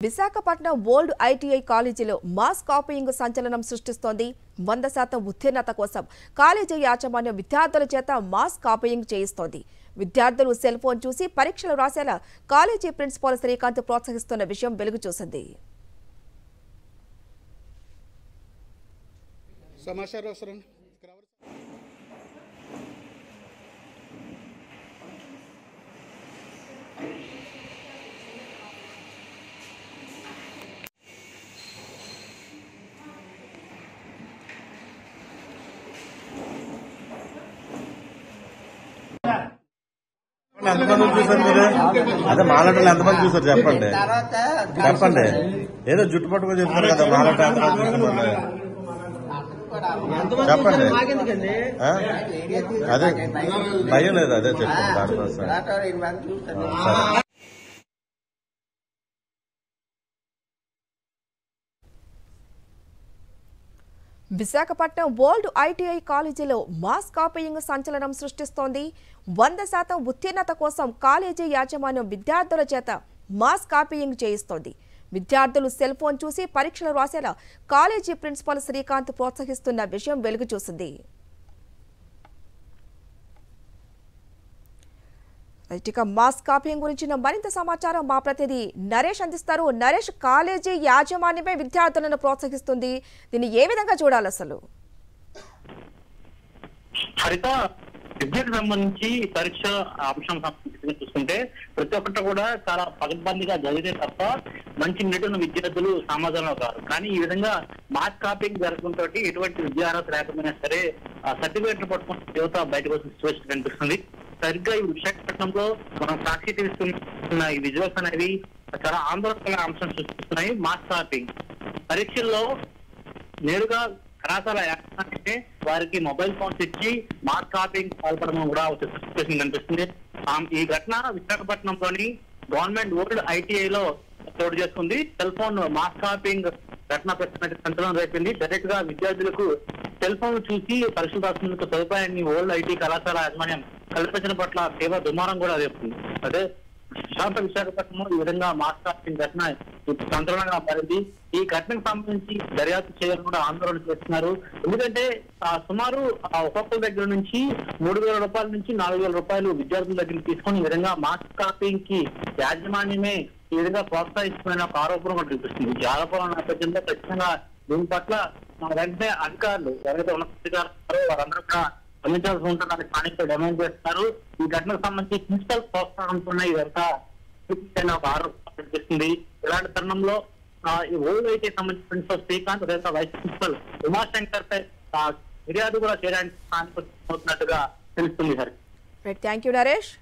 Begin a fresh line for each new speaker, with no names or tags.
Visakhapatnam old ITI కాలేజీలో mass copying సంచలనం సృష్టిస్తోంది. 100% ఉత్తీర్ణత కోసం కాలేజీ యాజమాన్యం విద్యార్థుల చేత మాస్ కాపీయింగ్ చేయిస్తోంది. విద్యార్థులు సెల్ ఫోన్ చూసి పరీక్షలు రాసేలా కాలేజీ ప్రిన్సిపాల్ శ్రీకాంత్ ప్రోత్సహిస్తున్న విషయం వెలుగు చూసింది.
ఎంతమంది చూసారు మీరు? అదే మాలటలు ఎంతమంది చూసారు చెప్పండి చెప్పండి. ఏదో జుట్టు పట్టుకొని చెప్తారు కదా మాలట చెప్పండి. అదే భయం లేదు, అదే చెప్పండి దానికోసం.
విశాఖపట్నం ఓల్డ్ ఐటీఐ కాలేజీలో మాస్ కాపీయింగ్ సంచలనం సృష్టిస్తోంది. 100% ఉత్తీర్ణత కోసం కాలేజీ యాజమాన్యం విద్యార్థుల చేత మాస్ కాపీయింగ్ చేయిస్తోంది. విద్యార్థులు సెల్ ఫోన్ చూసి పరీక్షలు రాసేలా కాలేజీ ప్రిన్సిపాల్ శ్రీకాంత్ ప్రోత్సహిస్తున్న విషయం వెలుగు చూసింది. ఇక మాస్ కాపీయింగ్ గురించిన మరింత సమాచారం మా ప్రతినిధి నరేష్ అందిస్తారు. నరేష్, కాలేజీ యాజమాన్యమే విద్యార్థులను ప్రోత్సహిస్తుంది, దీన్ని ఏ విధంగా చూడాలి అసలు?
హరిత, విద్యకు సంబంధించి పరీక్ష అంశం చూసుకుంటే ప్రతి ఒక్కటి కూడా చాలా పగడ్బందీగా జరిగితే తప్ప మంచి నిడున్న విద్యార్థులు సమాజంలో కాదు. కానీ ఈ విధంగా మాస్ కాపీయింగ్ జరగడంతో ఎటువంటి విద్యార్హత లేకపోయినా సరే సర్టిఫికేట్లు పట్టుకున్న యువత బయటకు వచ్చిన సిచ్యువేషన్ కనిపిస్తుంది. సరిగ్గా ఈ విశాఖపట్నంలో మనం సాక్షి తీసుకున్న ఈ విజువల్స్ అనేవి చాలా ఆందోళన అంశం సృష్టిస్తున్నాయి. మాస్ కాపీయింగ్ పరీక్షల్లో నేరుగా కళాశాల యాజమాన్యమే వారికి మొబైల్ ఫోన్స్ ఇచ్చి మాస్ కాపీయింగ్ పాల్పడడం కూడా ఒక సిచ్యువేషన్ కనిపిస్తుంది. ఈ ఘటన విశాఖపట్నంలోని గవర్నమెంట్ ఓల్డ్ ఐటీఐలో చోటు చేసుకుంది. సెల్ ఫోన్ మాస్ కాపీయింగ్ ఘటన పెట్టినట్టు సంచలనం రేపింది. డైరెక్ట్ గా విద్యార్థులకు సెల్ ఫోన్ చూసి పరీక్షలు రాసుకునేందుకు సదుపాయాన్ని ఓల్డ్ ఐటీ కళాశాల యాజమాన్యం కల్పించడం పట్ల తీవ్ర దుమారం కూడా రేపుతుంది. అదే ప్రశాంత విశాఖపట్నంలో ఈ విధంగా మాస్ కాపీయింగ్ ఘటన సంచలనంగా మారింది. ఈ ఘటనకు సంబంధించి దర్యాప్తు చేయాలని కూడా ఆందోళన చేస్తున్నారు. ఎందుకంటే సుమారు ఒక్కొక్కరి దగ్గర నుంచి 3,000 రూపాయల నుంచి 4,000 రూపాయలు విద్యార్థుల దగ్గర తీసుకొని ఈ విధంగా మాస్ కాపీయింగ్ కి యాజమాన్యమే ఈ విధంగా ప్రోత్సహిస్తున్న ఒక ఆరోపణ కూడా చూపిస్తుంది. ఈ ఆరోపణ నేపథ్యంలో ఖచ్చితంగా దీని పట్ల వెంటనే అధికారులు ఎవరైతే ఉన్నతాధికారులు వారందరూ కూడా స్పందించాల్సి ఉంటుందని స్థానికులు డిమాండ్ చేస్తున్నారు. ఈ ఘటనకు సంబంధించి ప్రిన్సిపల్ ప్రోత్సాహంతో ఇదంతా ఒక ఆరోపణ కనిపిస్తుంది. ఇలాంటి తరుణంలో ఈ ఓల్డ్ ఐటీ సంబంధించిన ప్రిన్సిపల్ శ్రీకాంత్ లేదా వైస్ ప్రిన్సిపల్ ఉమాశంకర్ పై ఫిర్యాదు కూడా చేయడానికి స్థానికులు అవుతున్నట్టుగా తెలుస్తుంది.
Thank you Naresh.